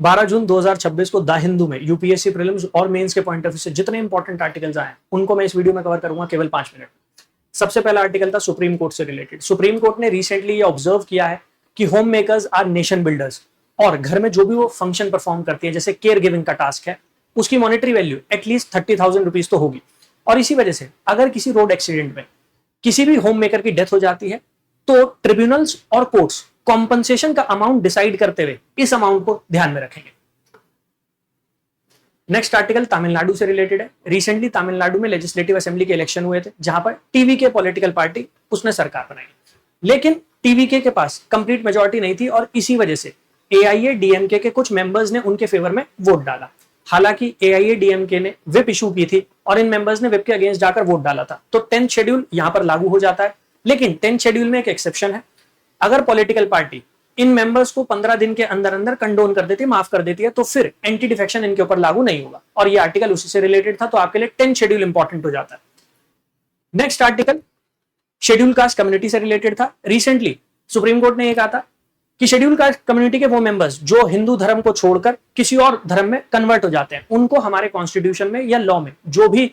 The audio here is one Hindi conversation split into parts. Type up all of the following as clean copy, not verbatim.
12 जून 2026 को द हिंदू में यूपीएससी प्रीलिम्स और मेंस के पॉइंट ऑफ व्यू से जितने इंपॉर्टेंट आर्टिकल्स आए उनको मैं इस वीडियो में कवर करूंगा केवल 5 मिनट। सबसे पहला आर्टिकल था सुप्रीम कोर्ट से रिलेटेड। सुप्रीम कोर्ट ने रिसेंटली ये ऑब्जर्व किया है कि home makers our nation builders, और घर में जो भी वो फंक्शन परफॉर्म करती है जैसे केयर गिविंग का टास्क है, उसकी मॉनेटरी वैल्यू एटलीस्ट 30,000 रुपीज तो होगी। और इसी वजह से अगर किसी रोड एक्सीडेंट में किसी भी होम मेकर की डेथ हो जाती है तो ट्रिब्यूनल्स और कोर्ट्स कॉम्पनसेशन का अमाउंट डिसाइड करते हुए इस अमाउंट को ध्यान में रखेंगे। नेक्स्ट आर्टिकल तमिलनाडु से रिलेटेड है। रिसेंटली तमिलनाडु में लेजिस्लेटिव असेंबली के इलेक्शन हुए थे जहां पर टीवीके पॉलिटिकल पार्टी उसने सरकार बनाई, लेकिन टीवीके के पास कंप्लीट मेजॉरिटी नहीं थी और इसी वजह से एआईएडीएमके के कुछ मेंबर्स ने उनके फेवर में वोट डाला। हालांकि एआईएडीएमके ने विप इशू की थी और इन मेंबर्स ने विप के अगेंस्ट जाकर वोट डाला था, तो 10th शेड्यूल यहां पर लागू हो जाता है। लेकिन 10th शेड्यूल में एक एक्सेप्शन है, अगर पॉलिटिकल पार्टी इन मेंबर्स को 15 दिन के अंदर अंदर कंडोन कर देती है, माफ कर देती है, तो फिर एंटी डिफेक्शन इनके ऊपर लागू नहीं होगा। और ये आर्टिकल उसी से रिलेटेड था, तो आपके लिए 10th शेड्यूल इंपॉर्टेंट हो जाता है। Next article schedule caste community से रिलेटेड था। रिसेंटली सुप्रीम कोर्ट ने यह कहा था कि शेड्यूल कास्ट कम्युनिटी के वो मेंबर्स जो हिंदू धर्म को छोड़कर किसी और धर्म में कन्वर्ट हो जाते हैं, उनको हमारे कॉन्स्टिट्यूशन में या लॉ में जो भी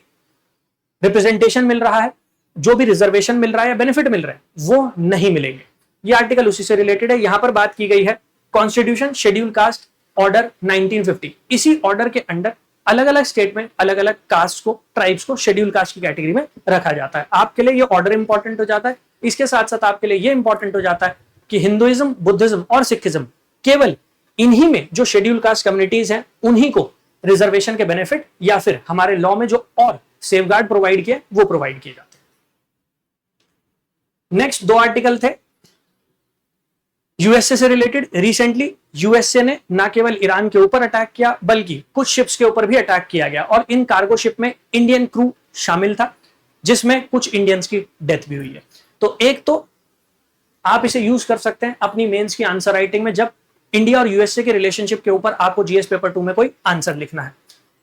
रिप्रेजेंटेशन मिल रहा है, जो भी रिजर्वेशन मिल रहा है या बेनिफिट मिल रहा है, वो नहीं मिलेंगे। ये आर्टिकल उसी से रिलेटेड है। यहां पर बात की गई है कॉन्स्टिट्यूशन शेड्यूल कास्ट ऑर्डर 1950। इसी ऑर्डर के अंडर अलग अलग स्टेट में अलग अलग कास्ट को, ट्राइब्स को शेड्यूल कास्ट की कैटेगरी में रखा जाता है। आपके लिए ये ऑर्डर इंपॉर्टेंट हो जाता है। इसके साथ साथ आपके लिए ये इंपॉर्टेंट हो जाता है कि हिंदुइज्म, बुद्धिज्म और सिखिज्म केवल इन्हीं में जो शेड्यूल कास्ट कम्युनिटीज हैं उन्हीं को रिजर्वेशन के बेनिफिट या फिर हमारे लॉ में जो और सेफगार्ड प्रोवाइड किए वो प्रोवाइड किए जाते हैं। नेक्स्ट 2 आर्टिकल थे यूएसए से रिलेटेड। रिसेंटली यूएसए ने न केवल ईरान के ऊपर अटैक किया बल्कि कुछ शिप्स के ऊपर भी अटैक किया गया और इन कार्गो शिप में इंडियन क्रू शामिल था जिसमें कुछ इंडियंस की डेथ भी हुई है। तो एक तो आप इसे यूज कर सकते हैं अपनी मेंस की आंसर राइटिंग में जब इंडिया और यूएसए के रिलेशनशिप के ऊपर आपको जीएस पेपर 2 में कोई आंसर लिखना है।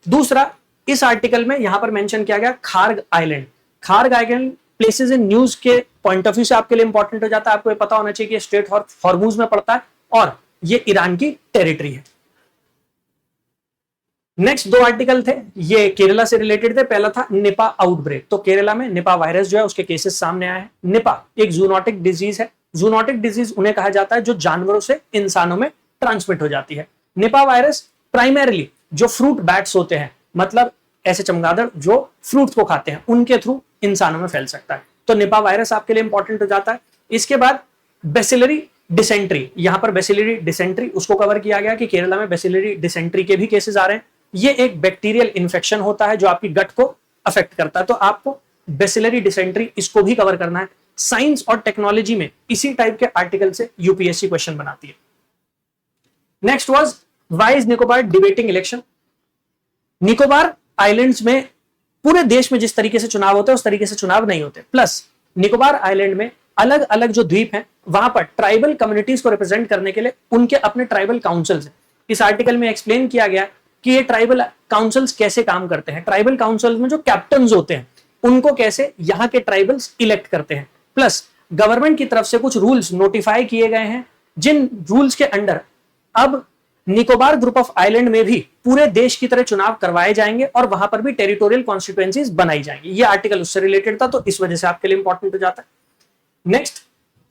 दूसरा, इस आर्टिकल में यहां पर मेंशन किया गया Kharg island. Kharg island places in news के पॉइंट ऑफ व्यू से आपके लिए इंपॉर्टेंट हो जाता है। आपको ये पता होना चाहिए कि स्ट्रेट हॉर्मूज में पड़ता है और ये ईरान की टेरिटरी है। नेक्स्ट 2 आर्टिकल थे ये केरला से रिलेटेड थे। पहला था निपा आउटब्रेक। तो केरला में निपा वायरस जो है उसके केसेस सामने आए हैं। निपा एक जूनोटिक डिजीज है। जूनोटिक डिजीज उन्हें कहा जाता है जो जानवरों से इंसानों में ट्रांसमिट हो जाती है। निपा वायरस प्राइमरीली जो फ्रूट बैट्स होते हैं, मतलब ऐसे चमगादड़ जो फ्रूट को खाते हैं, उनके थ्रू इंसानों में फैल सकता है। तो निपा वायरस आपके लिए इंपॉर्टेंट हो जाता है। इसके बाद बेसिलरी डिसेंट्री, यहां पर बेसिलरी डिसेंट्री उसको कवर किया गया कि केरला में बेसिलरी डिसेंट्री के भी केसेस आ रहे हैं। ये एक बैक्टीरियल इन्फेक्शन होता है जो आपकी गट को अफेक्ट करता है, तो आपको बेसिलरी डिसेंट्री इसको भी कवर करना है। साइंस और टेक्नोलॉजी में इसी टाइप के आर्टिकल से यूपीएससी क्वेश्चन बनाती है। Next was why is Nicobar debating election. Nicobar islands में पूरे देश में जिस तरीके से चुनाव होते हैं उस तरीके से चुनाव नहीं होते। प्लस निकोबार आइलैंड में अलग अलग जो द्वीप हैं वहां पर ट्राइबल कम्युनिटीज को रिप्रेजेंट करने के लिए उनके अपने ट्राइबल काउंसिल्स हैं। इस आर्टिकल में एक्सप्लेन किया गया कि ये ट्राइबल काउंसिल्स कैसे काम करते हैं। ट्राइबल काउंसिल्स में जो कैप्टन्स होते हैं उनको कैसे यहाँ के ट्राइबल्स इलेक्ट करते हैं। प्लस गवर्नमेंट की तरफ से कुछ रूल्स नोटिफाई किए गए हैं जिन रूल्स के अंडर अब निकोबार ग्रुप ऑफ आइलैंड में भी पूरे देश की तरह चुनाव करवाए जाएंगे और वहां पर भी टेरिटोरियल कॉन्स्टिट्यूएंसीज बनाई जाएंगी। ये आर्टिकल उससे रिलेटेड था, तो इस वजह से आपके लिए इंपॉर्टेंट हो जाता है। Next,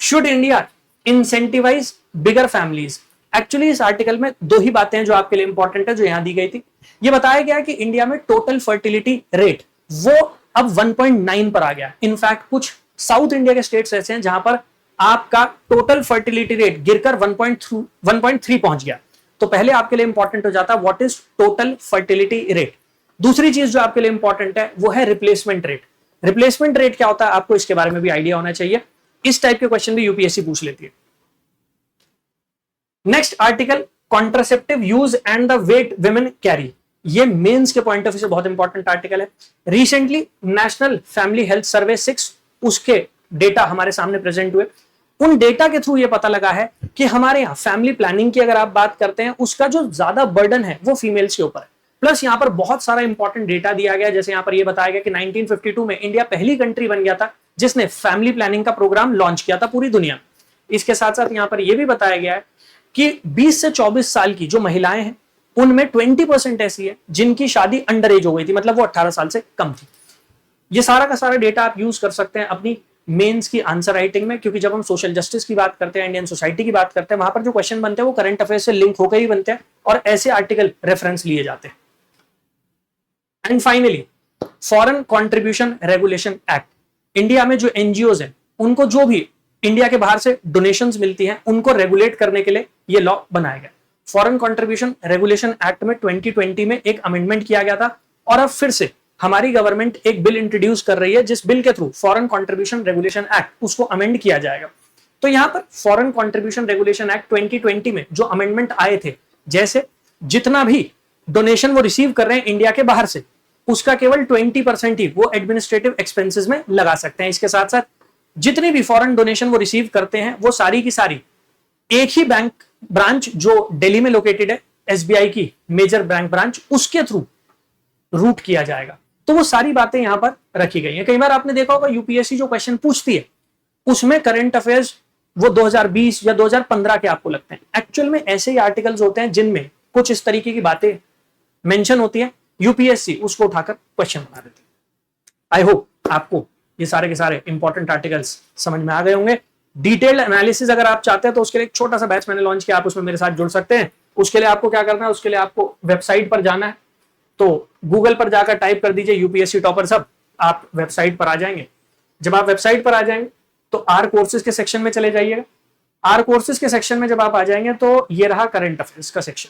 should India incentivise bigger families. Actually इस आर्टिकल में 2 ही बातें हैं जो आपके लिए इंपॉर्टेंट है जो यहां दी गई थी। ये बताया गया कि इंडिया में टोटल फर्टिलिटी रेट वो अब 1.9 पर आ गया। इनफैक्ट कुछ साउथ इंडिया के स्टेट्स ऐसे हैं जहां पर आपका टोटल फर्टिलिटी रेट गिरकर 1.3 पहुंच गया। तो पहले आपके लिए इंपॉर्टेंट हो जाता है what is total fertility rate. दूसरी चीज जो आपके लिए इंपॉर्टेंट है वो है रिप्लेसमेंट रेट। रिप्लेसमेंट रेट क्या होता है आपको इसके बारे में भी आइडिया होना चाहिए। इस टाइप के क्वेश्चन भी यूपीएससी पूछ लेती है। Next article contraceptive use and the weight women carry. ये मेंस के पॉइंट ऑफ व्यू से बहुत इंपॉर्टेंट आर्टिकल है। Recently national family health survey 6 उसके डेटा हमारे सामने प्रेजेंट हुए। उन डेटा के थ्रू ये पता लगा है कि हमारे यहाँ फैमिली प्लानिंग की अगर आप बात करते हैं उसका जो ज्यादा बर्डन है वो फीमेल्स के ऊपर है। प्लस यहाँ पर बहुत सारा इंपॉर्टेंट डेटा दिया गया, जैसे यहाँ पर ये बताया गया कि 1952 में इंडिया पहली कंट्री बन गया था जिसने फैमिली प्लानिंग का प्रोग्राम लॉन्च किया था पूरी दुनिया। इसके साथ साथ यहाँ पर यह भी बताया गया है कि 20 से 24 साल की जो महिलाएं हैं उनमें 20% ऐसी है जिनकी शादी अंडर एज हो गई थी, मतलब वो 18 साल से कम थी। ये सारा का सारा डेटा आप यूज कर सकते हैं अपनी मेंस की आंसर राइटिंग में, क्योंकि जब हम सोशल जस्टिस की बात करते हैं, इंडियन सोसाइटी की बात करते हैं, वहां पर जो क्वेश्चन बनते हैं वो करंट अफेयर से लिंक होकर ही बनते हैं और ऐसे आर्टिकल रेफरेंस लिए जाते हैं। And finally foreign contribution regulation act, India में जो एनजीओज हैं उनको जो भी इंडिया के बाहर से डोनेशंस मिलती हैं उनको रेगुलेट करने के लिए ये लॉ बनाया गया। फॉरेन कंट्रीब्यूशन रेगुलेशन एक्ट में 2020 में एक अमेंडमेंट किया गया था और अब फिर से हमारी गवर्नमेंट एक बिल इंट्रोड्यूस कर रही है जिस बिल के through foreign contribution regulation act उसको अमेंड किया जाएगा। तो यहां पर फॉरेन कंट्रीब्यूशन रेगुलेशन एक्ट 2020 में जो अमेंडमेंट आए थे, जैसे जितना भी डोनेशन वो रिसीव कर रहे हैं इंडिया के बाहर से, उसका केवल 20% ही वो एडमिनिस्ट्रेटिव एक्सपेंसेस में लगा सकते हैं। इसके साथ साथ जितनी भी फॉरेन डोनेशन वो रिसीव करते हैं वो सारी की सारी एक ही बैंक ब्रांच जो दिल्ली में लोकेटेड है, एसबीआई की मेजर बैंक ब्रांच, उसके थ्रू रूट किया जाएगा। तो वो सारी बातें यहां पर रखी गई हैं। कई बार आपने देखा होगा यूपीएससी जो क्वेश्चन पूछती है उसमें करंट अफेयर्स वो 2020 या 2015 के आपको लगते हैं, एक्चुअल में ऐसे ही आर्टिकल्स होते हैं जिनमें कुछ इस तरीके की बातें मेंशन होती हैं, यूपीएससी उसको उठाकर क्वेश्चन बना देती है। आई होप आपको ये सारे के सारे इंपॉर्टेंट आर्टिकल्स समझ में आ गए होंगे। डिटेल्ड एनालिसिस अगर आप चाहते हैं तो उसके लिए एक छोटा सा बैच मैंने लॉन्च किया, आप उसमें मेरे साथ जुड़ सकते हैं। उसके लिए आपको क्या करना है, उसके लिए आपको वेबसाइट पर जाना है, तो गूगल पर जाकर टाइप कर दीजिए यूपीएससी टॉपर सब, आप वेबसाइट पर आ जाएंगे। जब आप वेबसाइट पर आ जाएंगे तो आर कोर्सेज के सेक्शन में चले जाइएगा। आर कोर्सेज के सेक्शन में जब आप आ जाएंगे तो ये रहा करंट अफेयर्स का सेक्शन।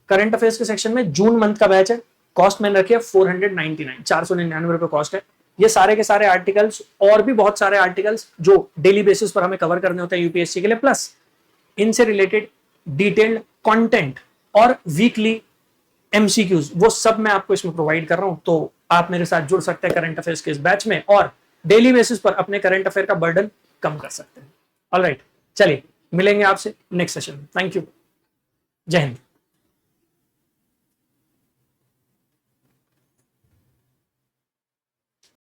करंट अफेयर्स के सेक्शन में जून मंथ का बैच है, कॉस्ट मैंने रखी है 499, 499 रुपए कॉस्ट है। ये सारे के सारे आर्टिकल्स और भी बहुत सारे आर्टिकल्स जो डेली बेसिस पर हमें कवर करने होते हैं यूपीएससी के लिए, प्लस इनसे रिलेटेड डिटेल्ड कंटेंट और वीकली एमसीक्यूज, वो सब मैं आपको इसमें प्रोवाइड कर रहा हूं। तो आप मेरे साथ जुड़ सकते हैं करंट अफेयर्स के इस बैच में और डेली बेसिस पर अपने करंट अफेयर का बर्डन कम कर सकते हैं। ऑलराइट, चलिए मिलेंगे आपसे नेक्स्ट सेशन में। थैंक यू, जय हिंद।